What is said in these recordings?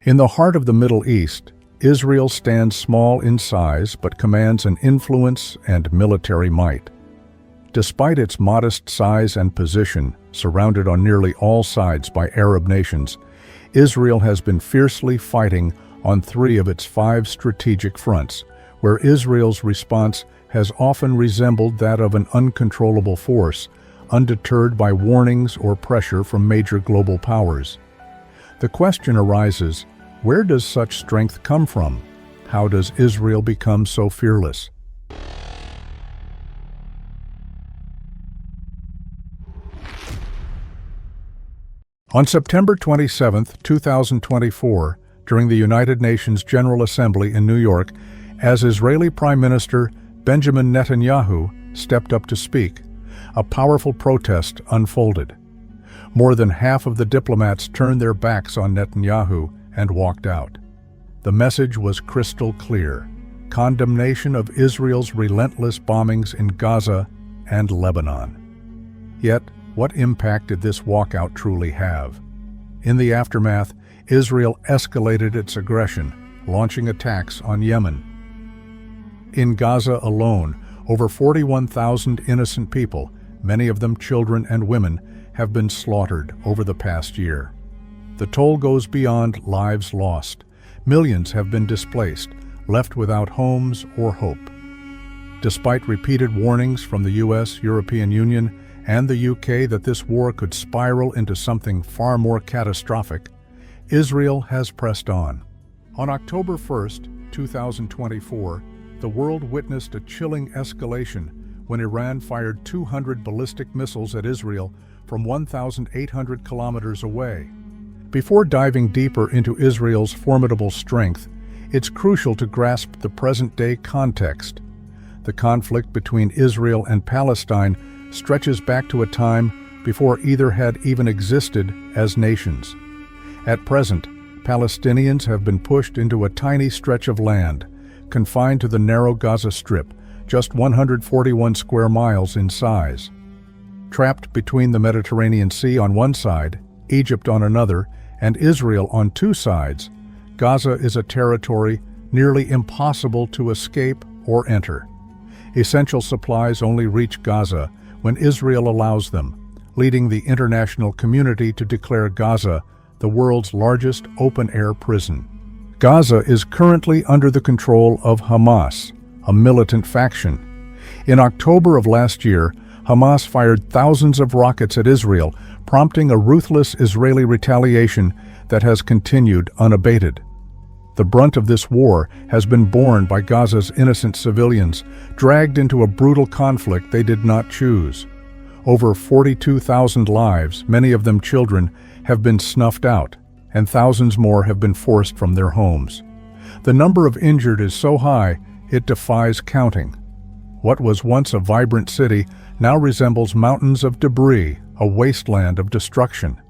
In the heart of the Middle East, Israel stands small in size but commands an influence and military might. Despite its modest size and position, surrounded on nearly all sides by Arab nations, Israel has been fiercely fighting on 3 of its 5 strategic fronts, where Israel's response has often resembled that of an uncontrollable force, undeterred by warnings or pressure from major global powers. The question arises, where does such strength come from? How does Israel become so fearless? On September 27, 2024, during the United Nations General Assembly in New York, as Israeli Prime Minister Benjamin Netanyahu stepped up to speak, a powerful protest unfolded. More than half of the diplomats turned their backs on Netanyahu and walked out. The message was crystal clear: condemnation of Israel's relentless bombings in Gaza and Lebanon. Yet, what impact did this walkout truly have? In the aftermath, Israel escalated its aggression, launching attacks on Yemen. In Gaza alone, over 41,000 innocent people, many of them children and women, have been slaughtered over the past year. The toll goes beyond lives lost. Millions have been displaced, left without homes or hope. Despite repeated warnings from the US, European Union, and the UK that this war could spiral into something far more catastrophic, Israel has pressed on. On October 1, 2024, the world witnessed a chilling escalation when Iran fired 200 ballistic missiles at Israel from 1,800 kilometers away. Before diving deeper into Israel's formidable strength, it's crucial to grasp the present-day context. The conflict between Israel and Palestine stretches back to a time before either had even existed as nations. At present, Palestinians have been pushed into a tiny stretch of land, confined to the narrow Gaza Strip, just 141 square miles in size. Trapped between the Mediterranean Sea on one side, Egypt on another, and Israel on 2 sides, Gaza is a territory nearly impossible to escape or enter. Essential supplies only reach Gaza when Israel allows them, leading the international community to declare Gaza the world's largest open-air prison. Gaza is currently under the control of Hamas, a militant faction. In October of last year, Hamas fired thousands of rockets at Israel, prompting a ruthless Israeli retaliation that has continued unabated. The brunt of this war has been borne by Gaza's innocent civilians, dragged into a brutal conflict they did not choose. Over 42,000 lives, many of them children, have been snuffed out, and thousands more have been forced from their homes. The number of injured is so high, it defies counting. What was once a vibrant city now resembles mountains of debris, a wasteland of destruction.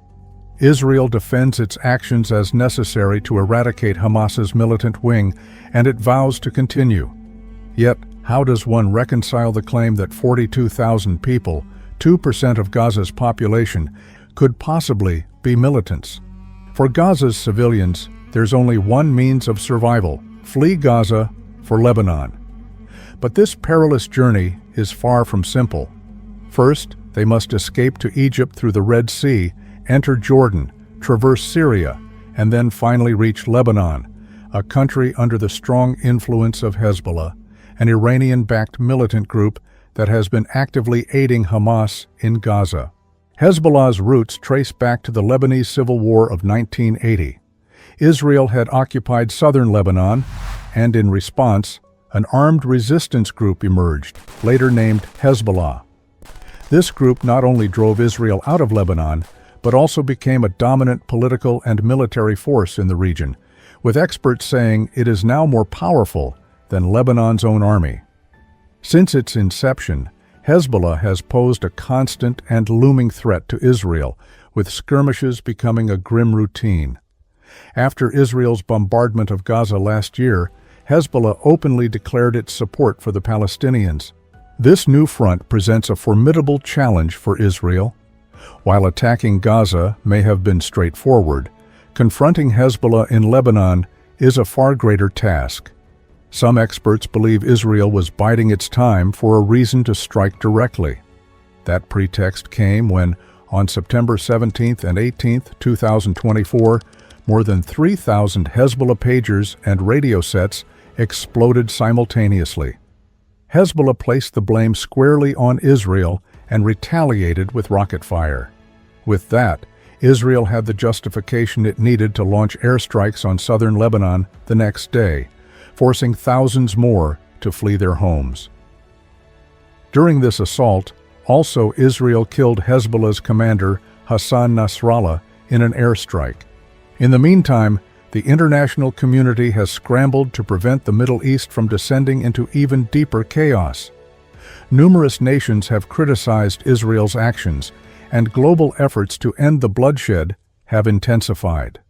Israel defends its actions as necessary to eradicate Hamas's militant wing, and it vows to continue. Yet, how does one reconcile the claim that 42,000 people, 2% of Gaza's population, could possibly be militants? For Gaza's civilians, there's only one means of survival: flee Gaza for Lebanon. But this perilous journey is far from simple. First, they must escape to Egypt through the Red Sea, enter Jordan, traverse Syria, and then finally reach Lebanon, a country under the strong influence of Hezbollah, an Iranian-backed militant group that has been actively aiding Hamas in Gaza. Hezbollah's roots trace back to the Lebanese Civil War of 1980. Israel had occupied southern Lebanon, and in response, an armed resistance group emerged, later named Hezbollah. This group not only drove Israel out of Lebanon, but also became a dominant political and military force in the region, with experts saying it is now more powerful than Lebanon's own army. Since its inception, Hezbollah has posed a constant and looming threat to Israel, with skirmishes becoming a grim routine. After Israel's bombardment of Gaza last year, Hezbollah openly declared its support for the Palestinians. This new front presents a formidable challenge for Israel. While attacking Gaza may have been straightforward, Confronting Hezbollah in Lebanon is a far greater task. Some experts believe Israel was biding its time for a reason to strike directly. That pretext came when, on September 17th and 18th, 2024, more than 3,000 Hezbollah pagers and radio sets exploded simultaneously. Hezbollah placed the blame squarely on Israel and retaliated with rocket fire. With that, Israel had the justification it needed to launch airstrikes on southern Lebanon the next day, forcing thousands more to flee their homes. During this assault, also Israel killed Hezbollah's commander Hassan Nasrallah in an airstrike. In the meantime, the international community has scrambled to prevent the Middle East from descending into even deeper chaos. Numerous nations have criticized Israel's actions, and global efforts to end the bloodshed have intensified.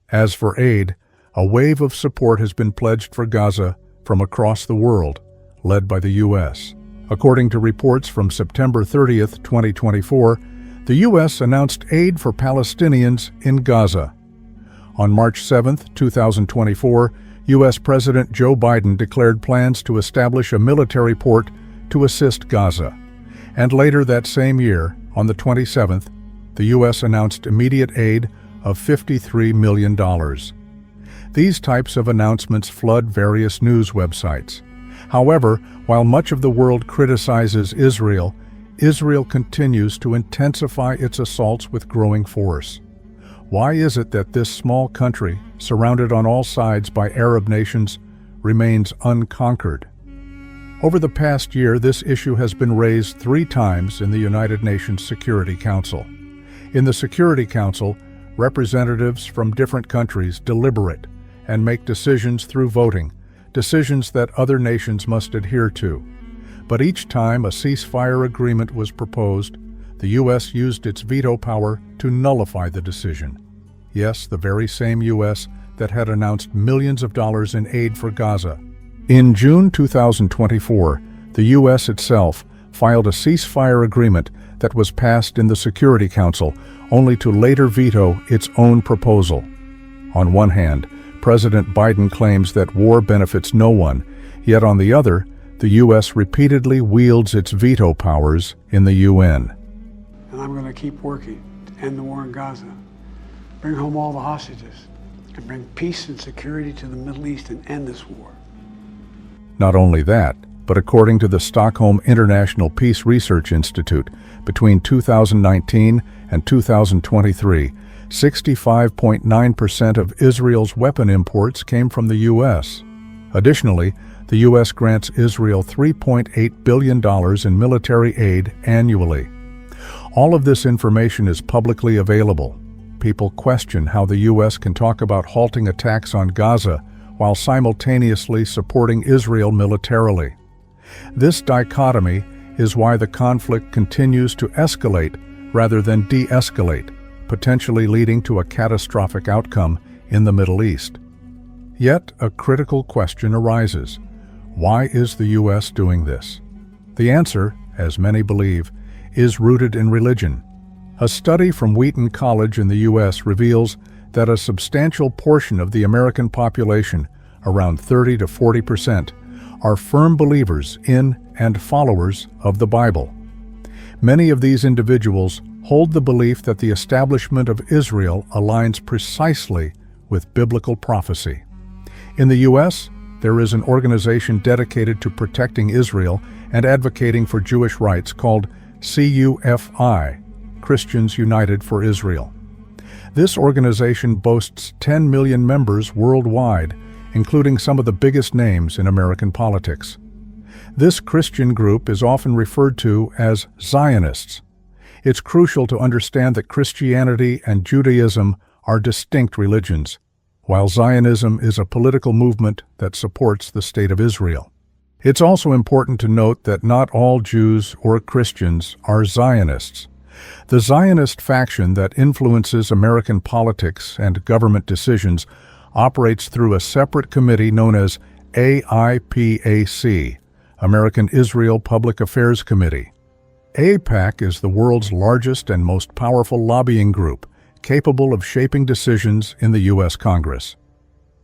As for aid, a wave of support has been pledged for Gaza from across the world, led by the U.S. According to reports from September 30th, 2024, the U.S. announced aid for Palestinians in Gaza. On March 7th, 2024, U.S. President Joe Biden declared plans to establish a military port to assist Gaza. And later that same year, on the 27th, the U.S. announced immediate aid of $53 million. These types of announcements flood various news websites. However, while much of the world criticizes Israel, Israel continues to intensify its assaults with growing force. Why is it that this small country, surrounded on all sides by Arab nations, remains unconquered? Over the past year, this issue has been raised 3 times in the United Nations Security Council. In the Security Council, representatives from different countries deliberate and make decisions through voting, decisions that other nations must adhere to. But each time a ceasefire agreement was proposed, the U.S. used its veto power to nullify the decision. Yes, the very same U.S. that had announced millions of dollars in aid for Gaza. In June 2024, the U.S. itself filed a ceasefire agreement that was passed in the Security Council, only to later veto its own proposal. On one hand, President Biden claims that war benefits no one, yet on the other, the U.S. repeatedly wields its veto powers in the UN. And I'm going to keep working to end the war in Gaza, bring home all the hostages, and bring peace and security to the Middle East and end this war. Not only that, but according to the Stockholm International Peace Research Institute, between 2019 and 2023, 65.9% of Israel's weapon imports came from the U.S. Additionally, the U.S. grants Israel $3.8 billion in military aid annually. All of this information is publicly available. People question how the U.S. can talk about halting attacks on Gaza while simultaneously supporting Israel militarily. This dichotomy is why the conflict continues to escalate rather than de-escalate, potentially leading to a catastrophic outcome in the Middle East. Yet, a critical question arises. Why is the U.S. doing this? The answer, as many believe, is rooted in religion. A study from Wheaton College in the U.S. reveals that a substantial portion of the American population, around 30 to 40%, are firm believers in and followers of the Bible. Many of these individuals hold the belief that the establishment of Israel aligns precisely with biblical prophecy. In the U.S., there is an organization dedicated to protecting Israel and advocating for Jewish rights called CUFI, Christians United for Israel. This organization boasts 10 million members worldwide, including some of the biggest names in American politics. This Christian group is often referred to as Zionists. It's crucial to understand that Christianity and Judaism are distinct religions, while Zionism is a political movement that supports the State of Israel. It's also important to note that not all Jews or Christians are Zionists. The Zionist faction that influences American politics and government decisions operates through a separate committee known as AIPAC, American Israel Public Affairs Committee. AIPAC is the world's largest and most powerful lobbying group, capable of shaping decisions in the U.S. Congress.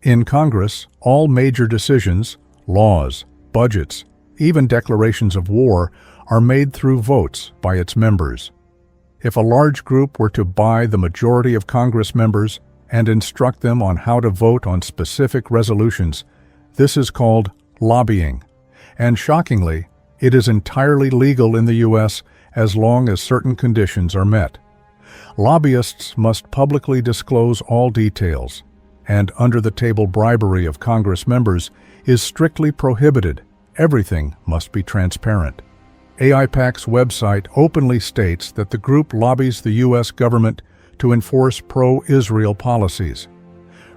In Congress, all major decisions, laws, budgets, even declarations of war, are made through votes by its members. If a large group were to buy the majority of Congress members and instruct them on how to vote on specific resolutions, this is called lobbying. And shockingly, it is entirely legal in the U.S. as long as certain conditions are met. Lobbyists must publicly disclose all details, and under-the-table bribery of Congress members is strictly prohibited. Everything must be transparent. AIPAC's website openly states that the group lobbies the U.S. government to enforce pro-Israel policies.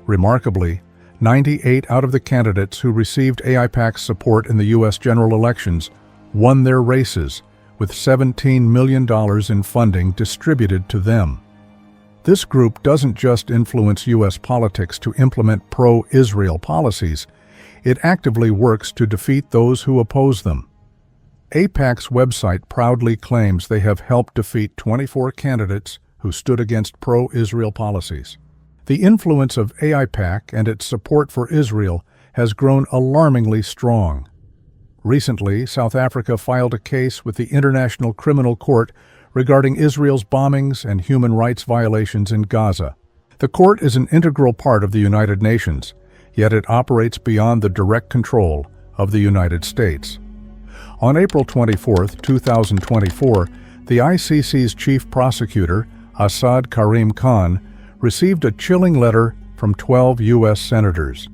Remarkably, 98 out of the candidates who received AIPAC's support in the U.S. general elections won their races, with $17 million in funding distributed to them. This group doesn't just influence U.S. politics to implement pro-Israel policies, it actively works to defeat those who oppose them. AIPAC's website proudly claims they have helped defeat 24 candidates who stood against pro-Israel policies. The influence of AIPAC and its support for Israel has grown alarmingly strong. Recently, South Africa filed a case with the International Criminal Court regarding Israel's bombings and human rights violations in Gaza. The court is an integral part of the United Nations, yet it operates beyond the direct control of the United States. On April 24, 2024, the ICC's chief prosecutor, Assad Karim Khan, received a chilling letter from 12 U.S. senators.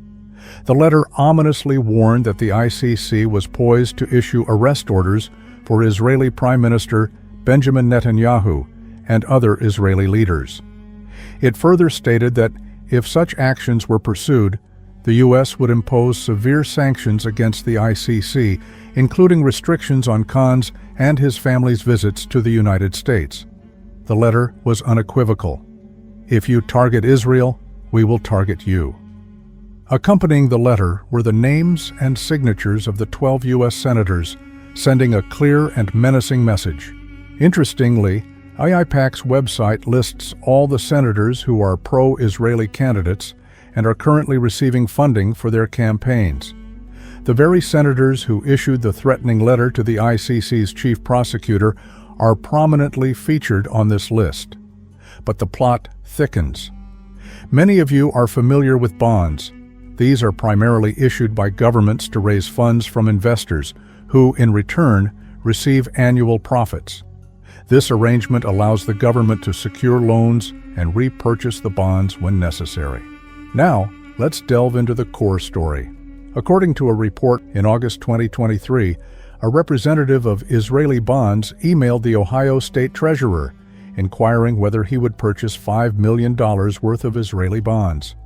The letter ominously warned that the ICC was poised to issue arrest orders for Israeli Prime Minister Benjamin Netanyahu and other Israeli leaders. It further stated that if such actions were pursued, the U.S. would impose severe sanctions against the ICC, including restrictions on Khan's and his family's visits to the United States. The letter was unequivocal. If you target Israel, we will target you. Accompanying the letter were the names and signatures of the 12 U.S. senators, sending a clear and menacing message. Interestingly, AIPAC's website lists all the senators who are pro-Israeli candidates and are currently receiving funding for their campaigns. The very senators who issued the threatening letter to the ICC's chief prosecutor are prominently featured on this list. But the plot thickens. Many of you are familiar with bonds. These are primarily issued by governments to raise funds from investors, who, in return, receive annual profits. This arrangement allows the government to secure loans and repurchase the bonds when necessary. Now, let's delve into the core story. According to a report in August 2023, a representative of Israeli bonds emailed the Ohio State Treasurer, inquiring whether he would purchase $5 million worth of Israeli bonds.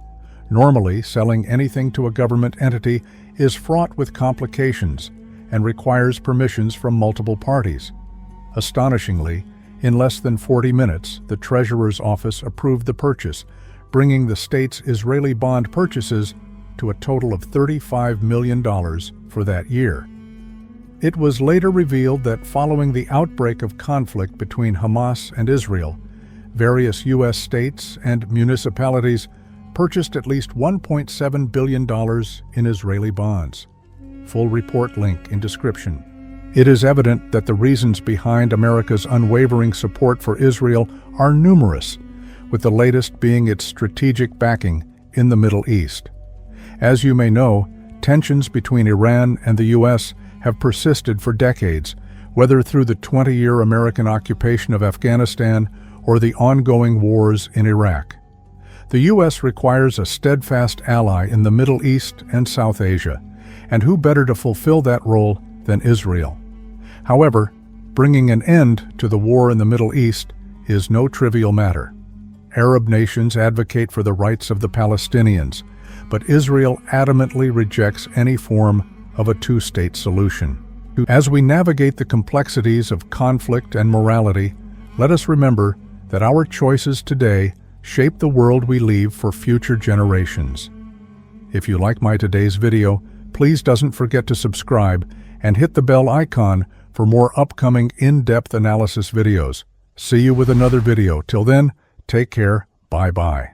Normally, selling anything to a government entity is fraught with complications and requires permissions from multiple parties. Astonishingly, in less than 40 minutes, the Treasurer's office approved the purchase, bringing the state's Israeli bond purchases to a total of $35 million for that year. It was later revealed that following the outbreak of conflict between Hamas and Israel, various U.S. states and municipalities purchased at least $1.7 billion in Israeli bonds. Full report link in description. It is evident that the reasons behind America's unwavering support for Israel are numerous, with the latest being its strategic backing in the Middle East. As you may know, tensions between Iran and the U.S. have persisted for decades, whether through the 20-year American occupation of Afghanistan or the ongoing wars in Iraq. The U.S. requires a steadfast ally in the Middle East and South Asia, and who better to fulfill that role than Israel? However, bringing an end to the war in the Middle East is no trivial matter. Arab nations advocate for the rights of the Palestinians, but Israel adamantly rejects any form of a two-state solution. As we navigate the complexities of conflict and morality, let us remember that our choices today shape the world we leave for future generations. If you like my today's video, please don't forget to subscribe and hit the bell icon for more upcoming in-depth analysis videos. See you with another video. Till then, take care. Bye-bye.